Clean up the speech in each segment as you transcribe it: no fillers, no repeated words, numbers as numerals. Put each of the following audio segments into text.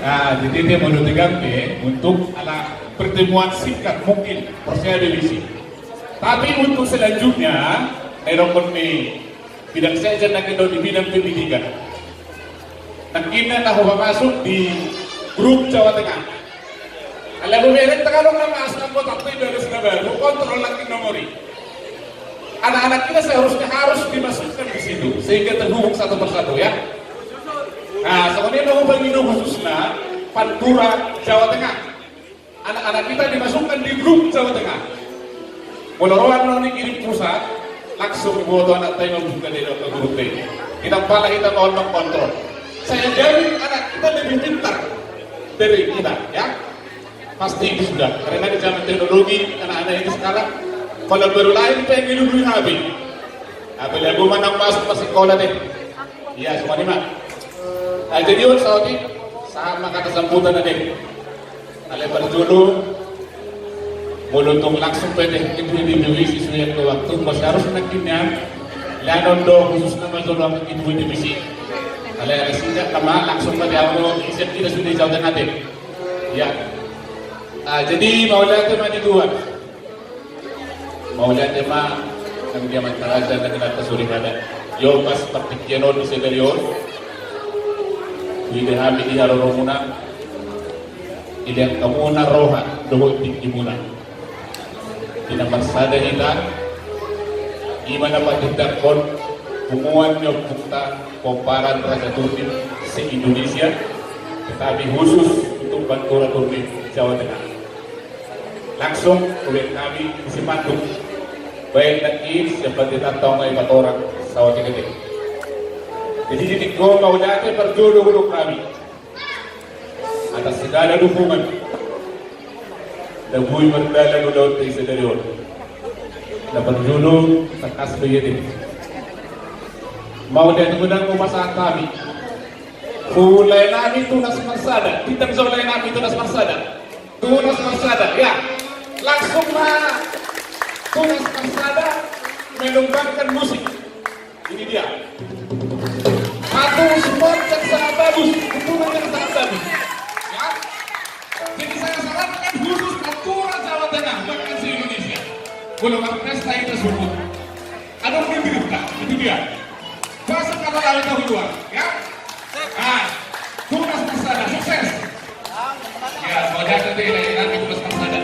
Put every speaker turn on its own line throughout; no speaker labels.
Nah, jadi dia menunjukkan untuk ala pertemuan singkat mungkin persnya divisi. Tapi untuk selanjutnya, Eropon bidang saya jangan di bidang pendidikan. Nakina na ako masuk di grup Jawa Tengah. Alam mo, meron Tagalog na maasal mo, tatay dari baru kontrol lagi nomori. Anak-anak kita seharusnya harus dimasukkan di situ sehingga terhubung satu persatu ya. Nah, sebenarnya mau bagi khususnya Pantura Jawa Tengah. Anak-anak kita dimasukkan di grup Jawa Tengah. Mulai ini kirim pusat, langsung buat anak tayo masukkan di grup ini. Kita pala kita mau kontrol. Saya jamin anak kita lebih pintar dari kita, ya. Pasti itu sudah. Karena di zaman teknologi anak-anak ini sekarang kalau baru lahir pengen dulu habis. Apabila gue menang masuk ke sekolah deh. Iya, semua ini mah. Nah, jadi saat ini sama kata sambutan deh. Alay berjulu mulutong langsung pwede ibu divisi sesuai ke waktu. Masih harus nakinnya. Lanon do khusus nama dulu ang ibu divisi. Alay sejak nama langsung pada aku isip kita sudah jauh tengah deh. Ya. Nah, jadi mau lihat tema di dua. Mau lihat tema yang dia mentaraja dan kita suri ada. Yo pas pertikiano di sebelum. Ide hami di haro romuna. Ide kamuna roha doho tikimuna. Ina marsada kita. Imana patindak kon hubungan nyo kita komparan rasa Turki se-Indonesia. Tetapi khusus untuk Pantura Turki Jawa Tengah. Langsung oleh kami isi pantung baik lagi seperti tantang ay orang sawat ini. Jadi titik ko mau dati berjodoh kami atas segala dukungan dan bui berdala laut di sedarion dan berjodoh takas begini mau dan gudang upasahan kami kulai nami tunas marsada kita solai nami tunas marsada ya langsung mah tunas marsada menumbangkan musik ini dia satu spot yang sangat bagus hubungan yang sangat bagus ya jadi saya sarankan khusus Pantura Jawa Tengah bahkan se Indonesia belum pesta itu tersebut ada berita itu dia bahasa kata lalu tahu luar ya nah tunas marsada sukses ya saudara nanti nanti tunas marsada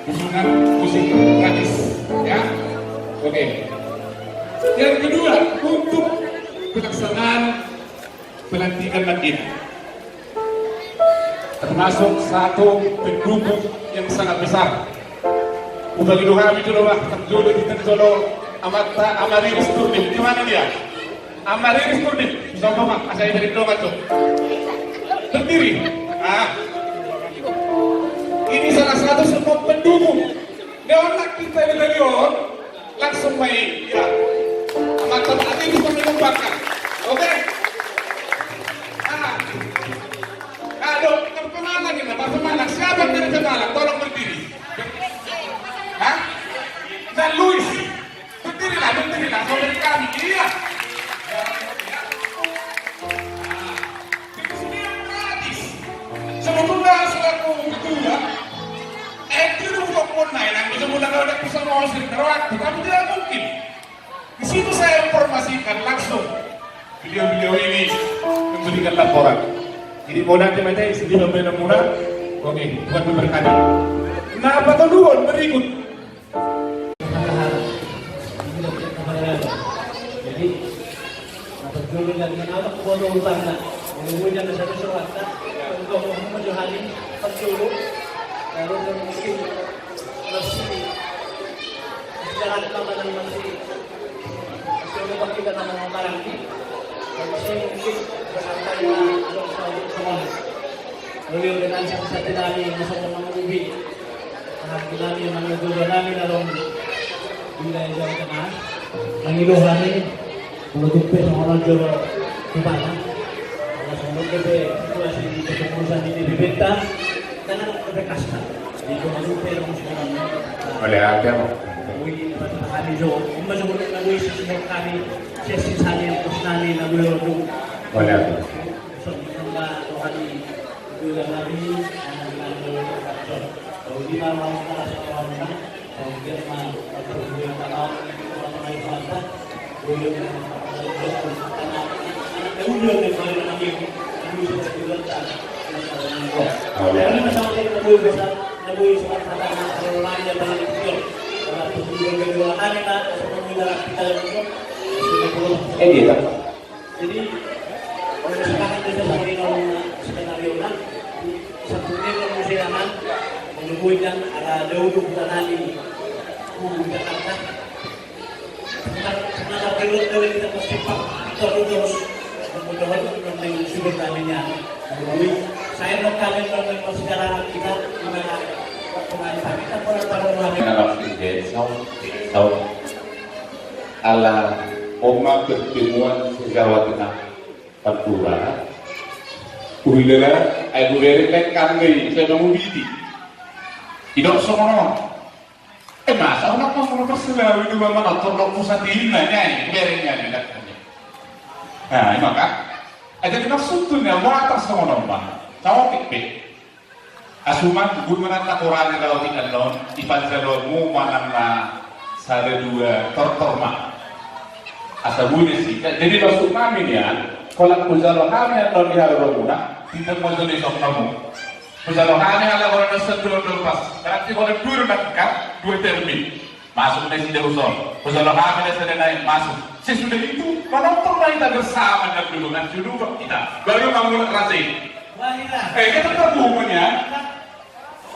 hubungan musik gratis ya oke. Yang kedua untuk pelaksanaan pelantikan lagi termasuk satu pendukung yang sangat besar ubagi doa itu loh terjodoh di Tenjolo Amarilis Turdip di mana dia? Amarilis Turdip bisa ngomong saya dari doa tuh berdiri ini salah satu semua pendukung dewan kita di Leon langsung main ya maka tadi bisa menumbangkan oke aduh perkenalan ini perkenalan siapa dari perkenalan tolong berdiri dan Luis berdirilah saudari kami iya itu semua gratis sebetulnya selaku ketua itu untuk online yang bisa mudah ada bisa mau sering terwaktu tapi tidak mungkin. Di situ saya informasikan langsung beliau-beliau ini memberikan laporan. Jadi mau nanti macam ini sedih memberikan murah, oke, bukan memberkati. Nah apa tuh dulu berikut?
Jadi berjumpa dengan anak bodoh utama, mengunyah dasar surat, untuk Muhammad Yohani berjumpa. Lalu mungkin masih jangan kemana masih lupa kita nama barang ini masih mungkin bersantai dengan semua beliau dengan satu dari masa mengubi kami mengubi kami dalam wilayah Jawa Tengah mengiluh kami menutup orang Jawa Tengah menutup situasi di kepengurusan ini dibentang karena berkasta di Guadalupe
oleh apa?
Mungkin kami jo, masuk ke negeri semua kami sesi sana yang kusnani nabi orang.
Oleh apa?
So, kita rohani ulang lagi dengan berkata kalau di mana kita sekarang mana kalau dia mah berhubungan kalau orang lain mata boleh karena udah dari lagi bisa dilakukan ini masalah yang lebih besar lebih sangat kalau lain yang paling kecil kalau tujuan kedua kali nak sebenarnya kita
Iya.
jadi oleh sekarang kita sampai skenario nak sebetulnya kalau silaman menunggukan ada dahulu bulan hari Jakarta sebenarnya pilot dari kita persiapan terus mudah-mudahan dengan sumber kaminya melalui saya mau kalian dalam perjalanan kita gimana kemarin kita pernah tahu
Sau ala Oma pertemuan Jawa Tengah Pantura Uhilara Aku berikan kami Saya mau bidi Tidak semua masa orang mau perselawi itu memang nonton pusat ini nanya berennya nah ini maka ada kita sebetulnya mau atas sama nombang sama pikir asuman gue menata Quran kalau tidak non ipan zalormu manamna sada dua tortorma asa bunyi sih jadi maksud kami ya kalau kuzalo kami atau di hari romuna tidak mau jadi sok kamu kuzalo kami ala orang sebelum lepas berarti kalau turun dekat dua termin masuk dari sini usul kuzalo kami sudah naik masuk sesudah itu menonton kita bersama dan dulu nanti dulu kita baru bangun rasa kita terhubung ya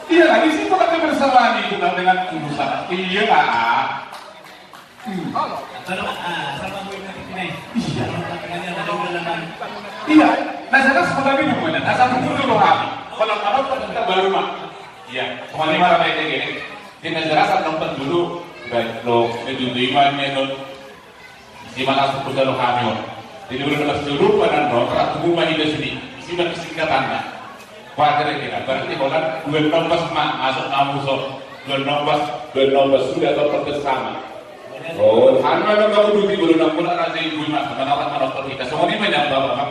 iya lah di situ kita bersama itu dengan urusan iya lah
sama gue ini
iya nah saya sebenarnya gimana nah satu dulu kami kalau kita baru mah iya kemarin marah kayak gini di negara saat nonton dulu baik lo kejudimannya non di mana aku sudah lo kami jadi udah lepas dulu pada non ratu rumah ini sini simak singkatannya wajar kira berarti kalau 2016 masuk namuso 2016 sudah tetap bersama oh anu memang kamu dulu di 2016 aja ibu mas menolak kita semua ini banyak bapak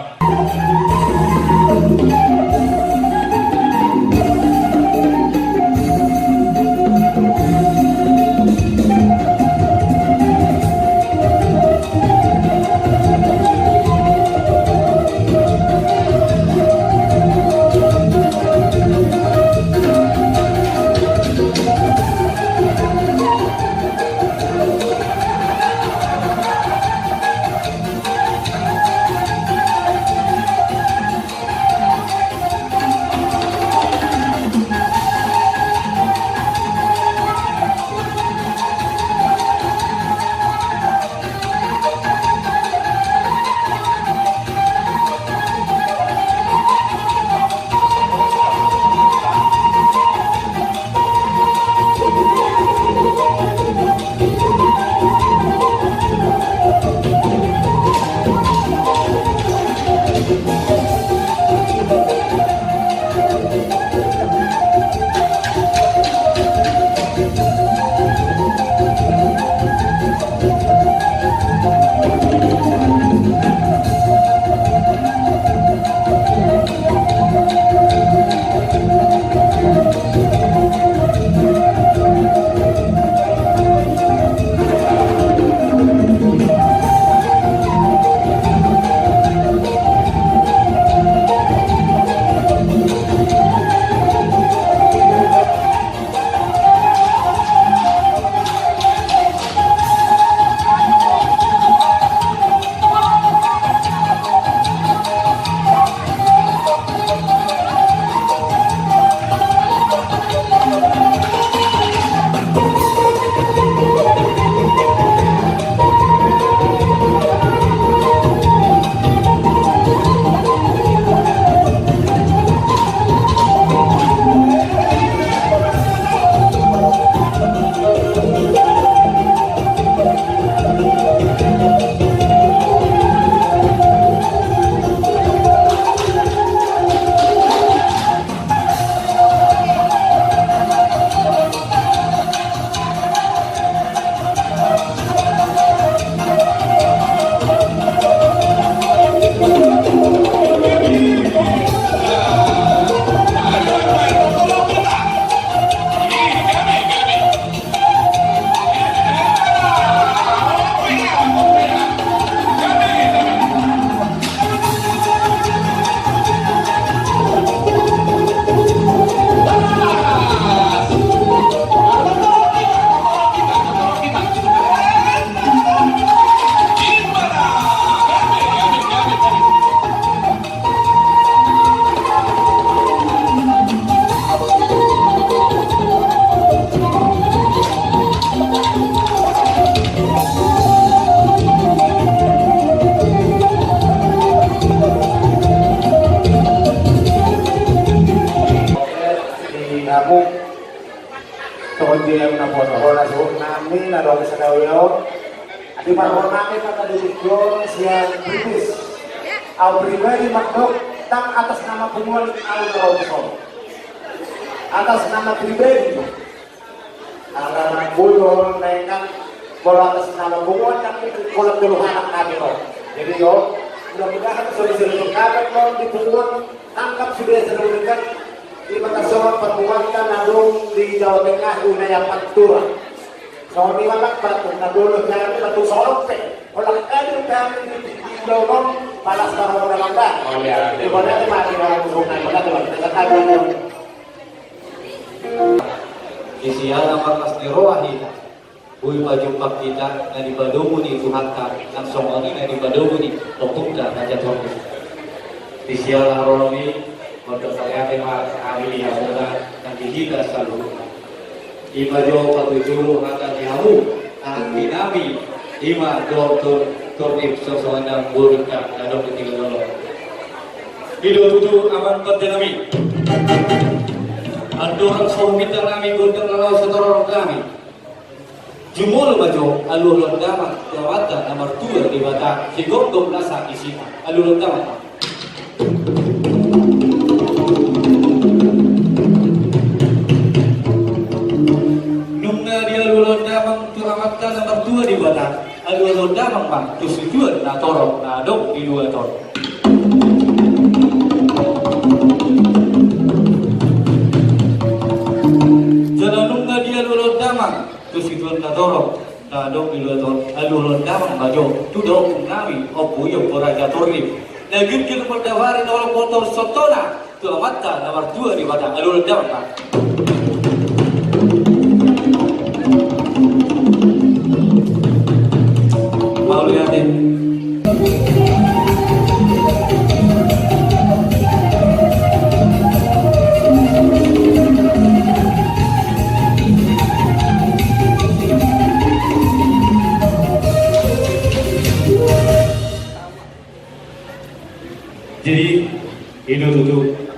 dia na bola so namin na dong sa dayo. Di panahon namin kata disiguro siya British. Ang pribadi makhluk tang atas nama bunguan Al-Rawson. Atas nama pribadi. Anak bulon dengan bola atas nama bunguan yang itu bola anak kami loh. Jadi yo mudah-mudahan sudah kaget loh di bunguan tangkap sudah sedemikian di Makassar perbuatan nadung di Jawa Tengah wilayah Pantura. Soal di mana batu nadung jangan batu solok teh. Orang kali kami di dorong balas barang orang dah.
Oh ya.
Di mana itu mati orang sungai mana tuh kita tahu.
Isiala makas ni roahi Uy pajumpak kita na di badumo ni Tuhan ka ang songoni na di badumo ni Tokukda na jatuh. Isiala romi untuk saya kami yang sudah dan dihina selalu. Ima jo patujulu akan dihamu ang dinami ima doktor tornip sosona burka na doktor tinggal dulu. Hidup tujuh aman perdenami. Aduhan saumitan kami gundang lalau setorong kami. Jumul majo alur damat jawatan nomor 2 di bata sigong nasa isi alur damat. Nungna dia alur damat tu amatan nomor 2 di bata alur damat bang tu tujuan na torong na dok di 2 torong. Janganungna dia alur damat situan na dorong na dong iluton alulon damang bajo tu dong nawi opu yo poraja torni na gilgil perdawari dorong motor sotona tu amatta nomor 2 di batang alulon damang mau lihatin jadi itu tutup.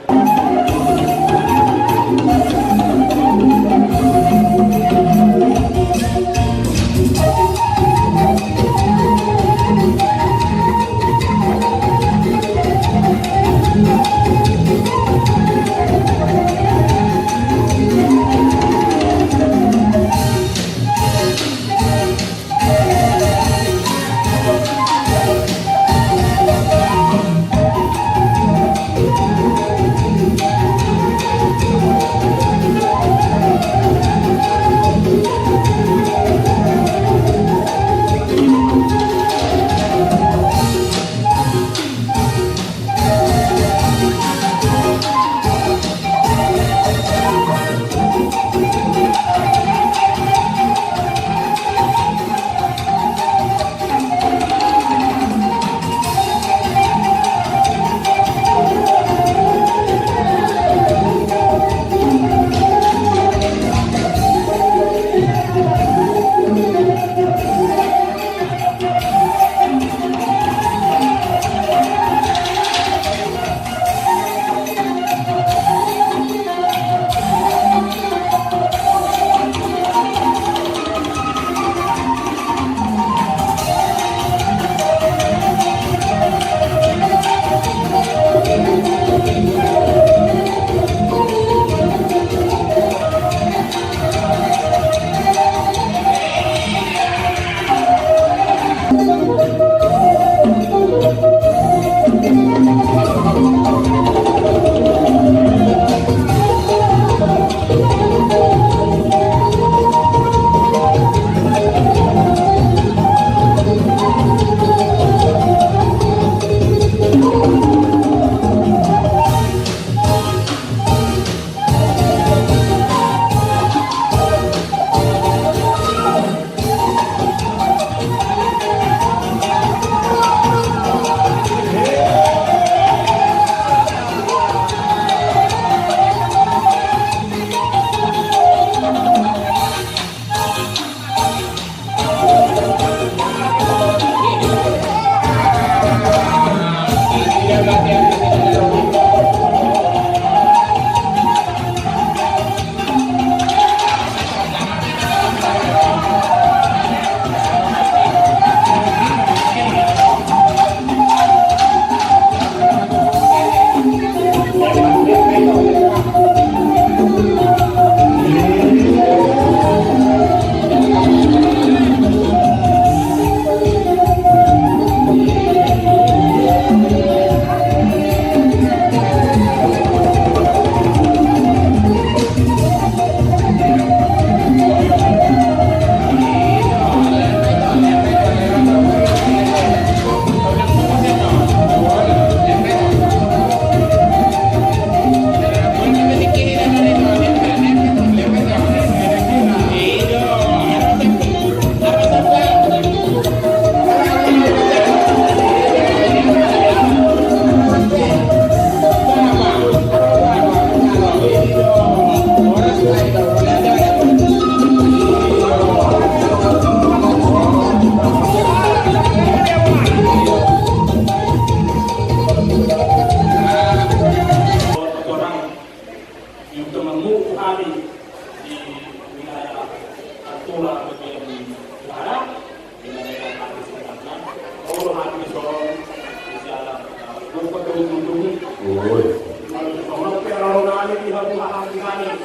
Pero namin iba po kakakitanin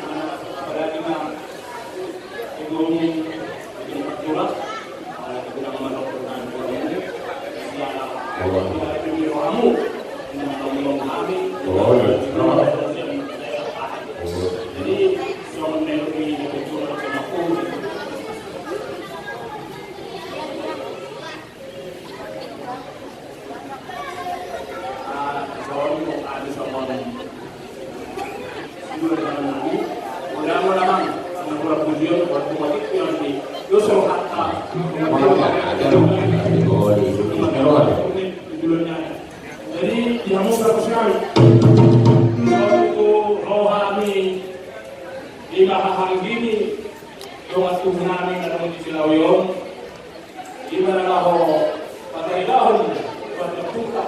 palagi na siguro yung pagkulat hindi na naman ako na ito kaya yung amo yung mga kamulong namin jadi so meron yung pagkulat sa mga jadi yang mau berapa sekali waktu rohani di bahang gini waktu namin ada di Silawion di mana laho pada dahon pada puka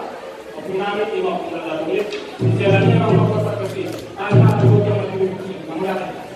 waktu namin di waktu ada duit jalannya mau apa kasih tanpa ada yang lebih mengatakan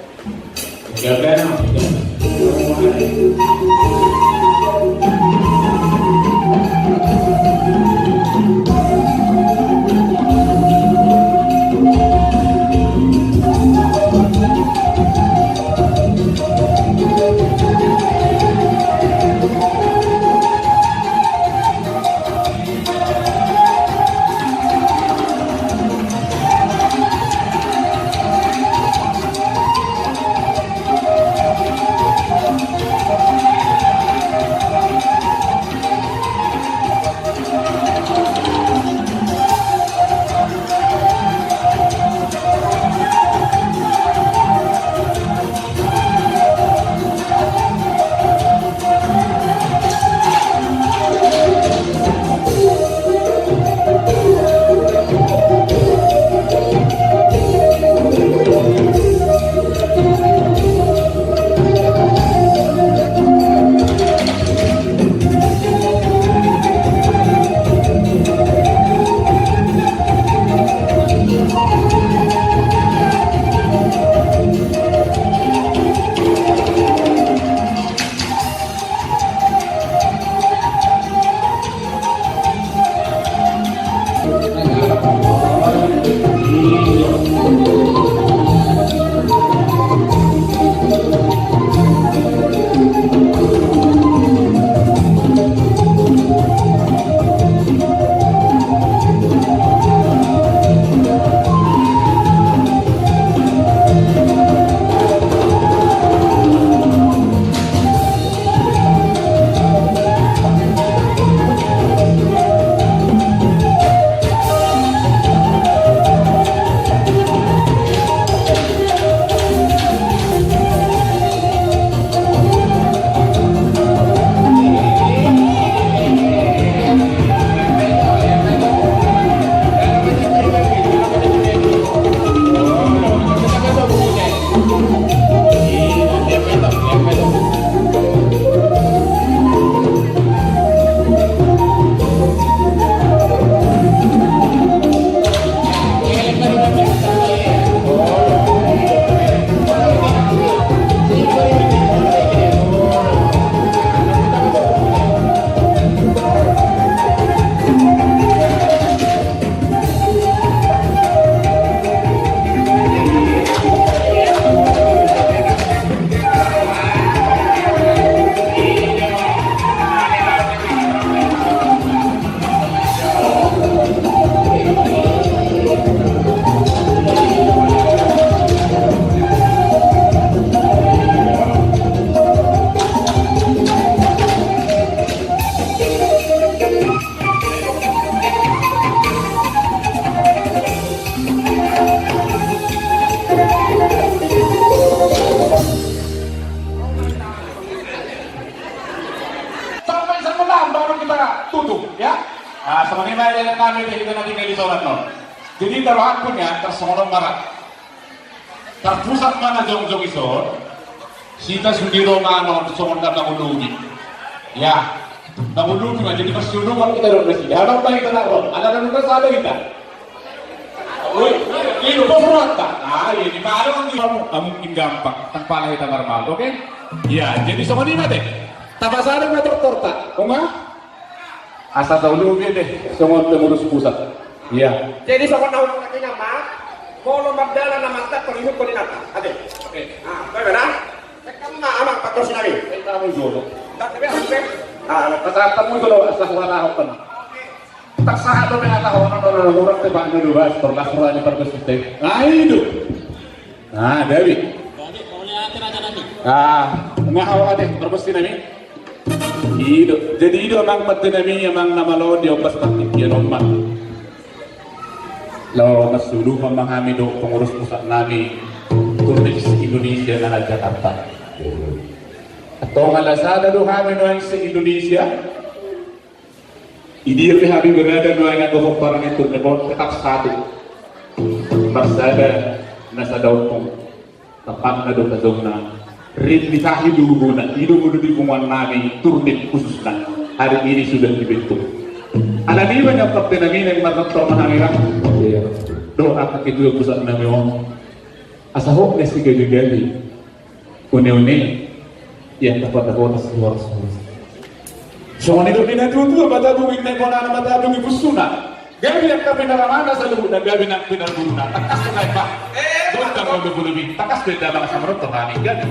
tutup ya. Nah, sebagaimana yang kami kita nanti kali solat non. Jadi kalau akunnya tersono marat. Terpusat mana jong-jong iso, sita sundiro mano somon kata uluni. Ya, uluni mah jadi persunungan kita dong presiden. Ada apa kita nak? Ada kita salah kita. Ini lupa tak? Nah, ini baru mungkin gampang tanpa lahir normal, oke? Ya, jadi sama ini deh. Tapasada na torta, kung nga? Asa daw lubi deh, semua pengurus pusat.
Iya.
Jadi sobat tahu kakinya mah, kalau magdala na mantap perihut ko dinata. Ate.
Okay.
Bagaimana? Kamu mah amang patrosin namin.
Ay, kamu dulu.
Tak tabi ang sip.
Kasatan mo dulu, asal wala ako pa na. Tak sah do may ataw ano murag te ba no ba torlas ro ni parbesite. Ay do. Ah, Dewi. Ngahawa ka din, parbesite nami. Ido. Jadi ido amang pati nami amang namalo di opas pakikyan omat. Law nasuluh memahami do pengurus pusat nami turis Indonesia na Jakarta. Atau ngalasada do kami no sa Indonesia. Idir ni kami berada no ang agofok parang ito nebon tetap satu. Marsada nasa daw pong tapat na do kadong na rin ditahi dulu na idu di kumuan nami turnip khusus na hari ini sudah dibentuk. Alamiwan yung kapten namin ang matang mahangiran. Doa kakit yung pusat namin yung asahok na si gali-gali. Une-une yang dapat ako na sa luar sulit. So, nito pinatuto, matadungin na ko na matadungin pusuna. Gabi ang kapinaramana sa lubog na gabi ng pinaruna. Takas na kayo ba? Doon ka mga bubulubing. Takas na yung dalang sa marot, tamanin gani.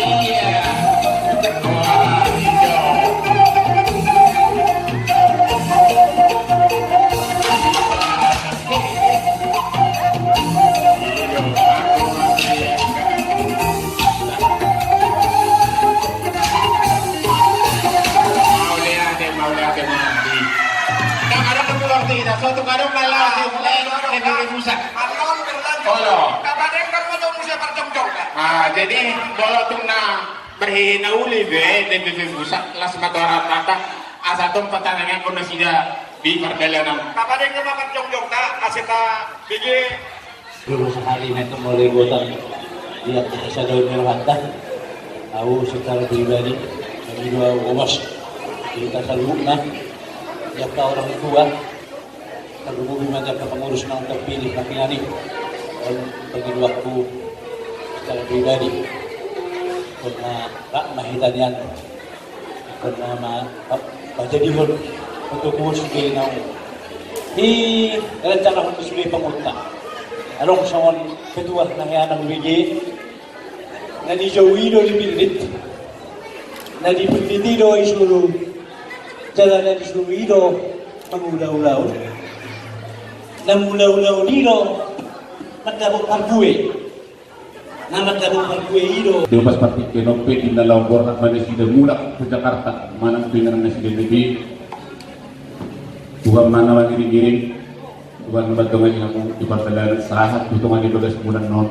Iya. Wah, hijau. Suatu kadang malah di pusat.
Kabarin kan mau bisa percongcong kan?
Jadi kalau tuh berhina uli di pusat kelas matoran tata asatum pertandingan pun sudah di perjalanan.
Kabarin kan mau percongcong tak asita biji.
Dulu sekali na itu mulai buatan lihat sa daun merahanta. Aku secara pribadi kami dua umas kita selalu na siapa orang tua terhubungi macam pengurus ng terpilih na pinani dan bagi waktu secara pribadi karena tak mahitan yan karena majadihon untuk musuhin ng rencana untuk sulit pengunta along sa kedua na yan ang bigay na di Jowido lipilit na di Pagtitido ay suru jalan na di Jowido mengulaw-ulaw na mulaw-ulaw dito magdabok parkue na magdabok parkue dito
Dewas parti kenope di dalam borak mana sudah mulak ke Jakarta mana pinang nasi lebih Tuhan mana lagi digiring Tuhan bagaimana kamu di perjalanan sahat hitungan di bagas bulan non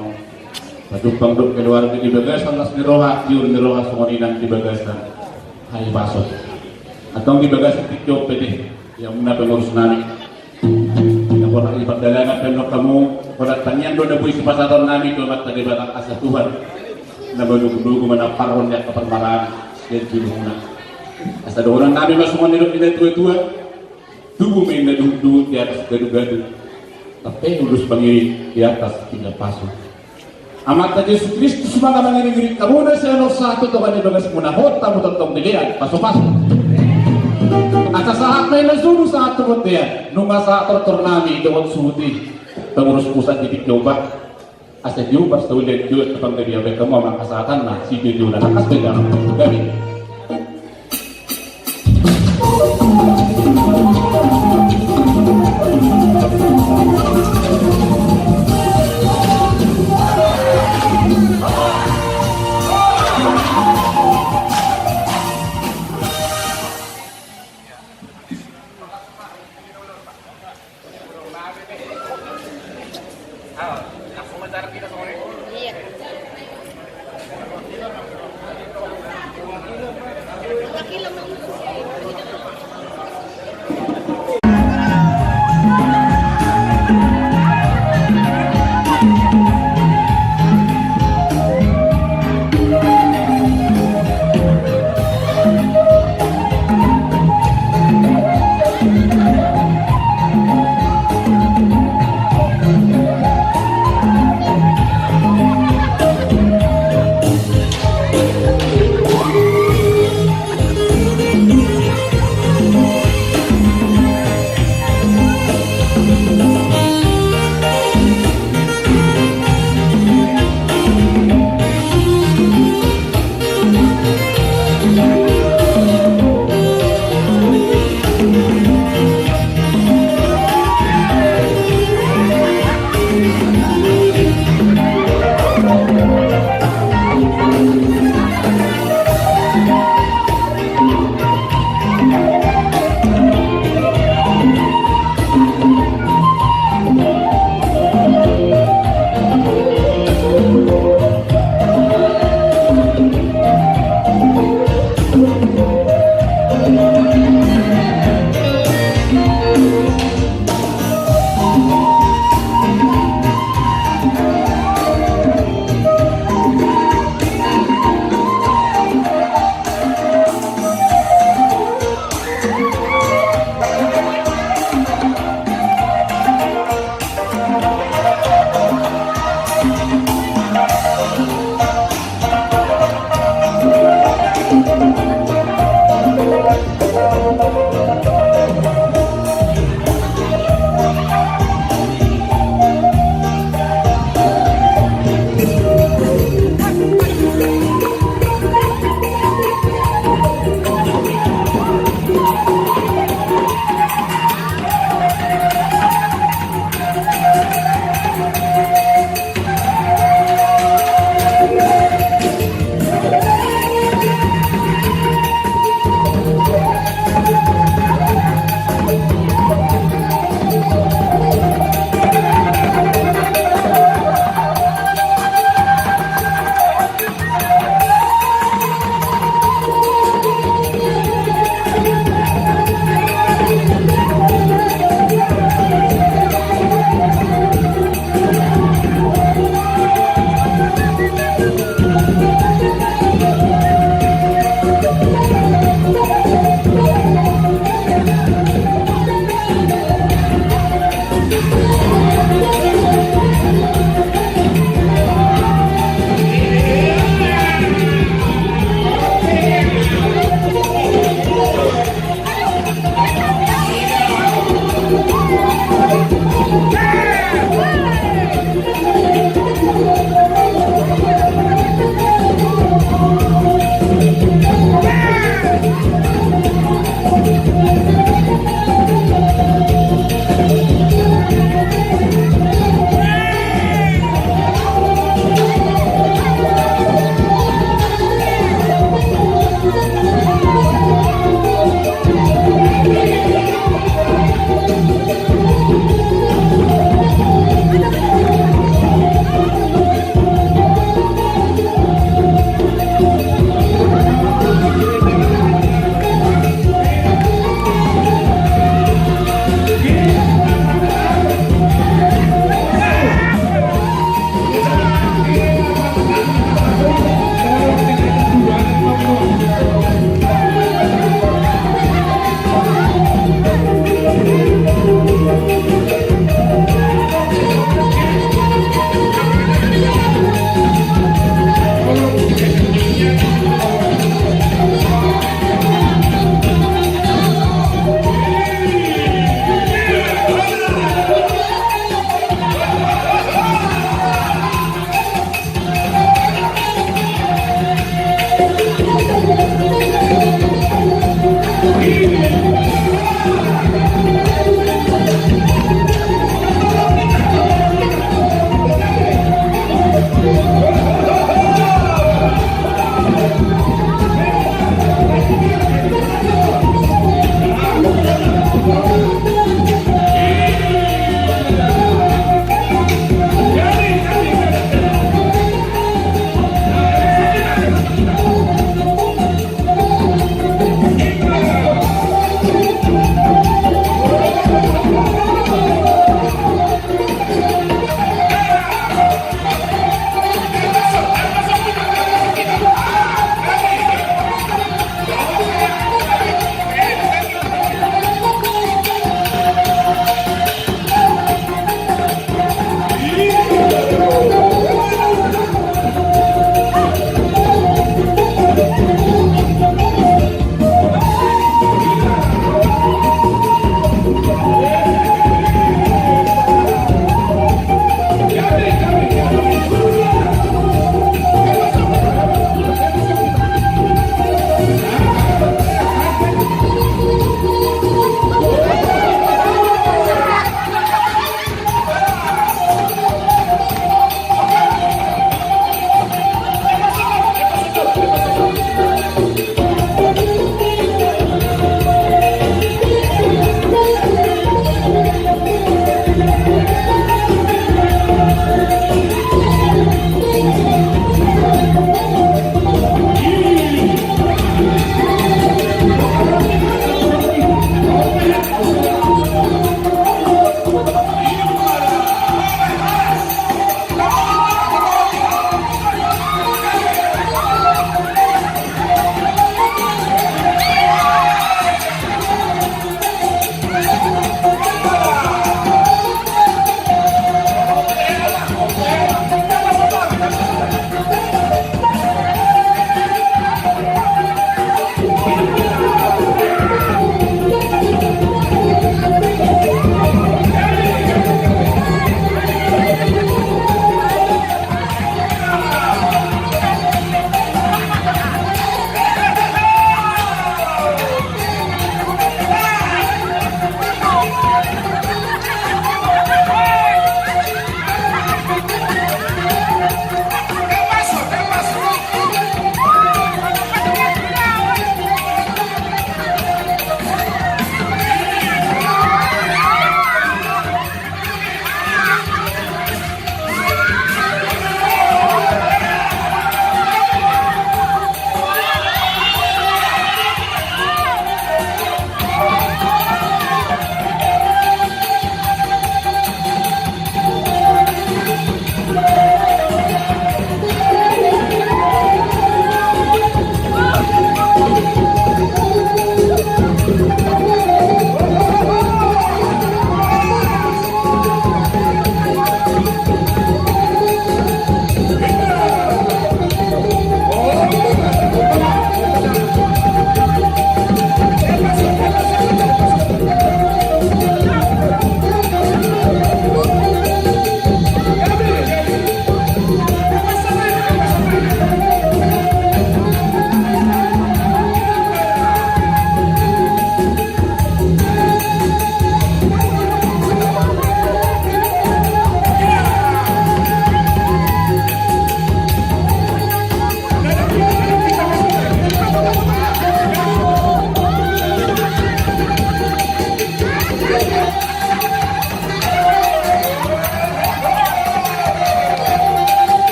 satu pangduk keluar di bagas alas niroha semua di bagasan hai pasot atau di bagas tikyo pede yang mana pengurus nami yang orang di perjalanan penok kamu pada tanyan do nabuy si pasaron nami do mat tadi batang asa Tuhan na balugu mana paron ya kaparmaraan dan juluna asa do orang nami mas semua nirok di tua-tua tubuh main duduk di atas gadu-gadu tapi lulus pangiri di atas tinggal pasu amat tadi Yesus Kristus mga mangiri-ngiri kamu na siya no satu to kanya bagas munahot tamu tentang dilihat pasu-pasu asa saat may nasuru sa ato mo tiyan nung asa tornami doon suti pengurus pusat di Tikyoba asa diyo basta ulit diyo at kapag nabiyabay ka mo ang kasatan na si diyo na lakas pegang gabi
Iya.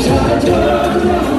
Saja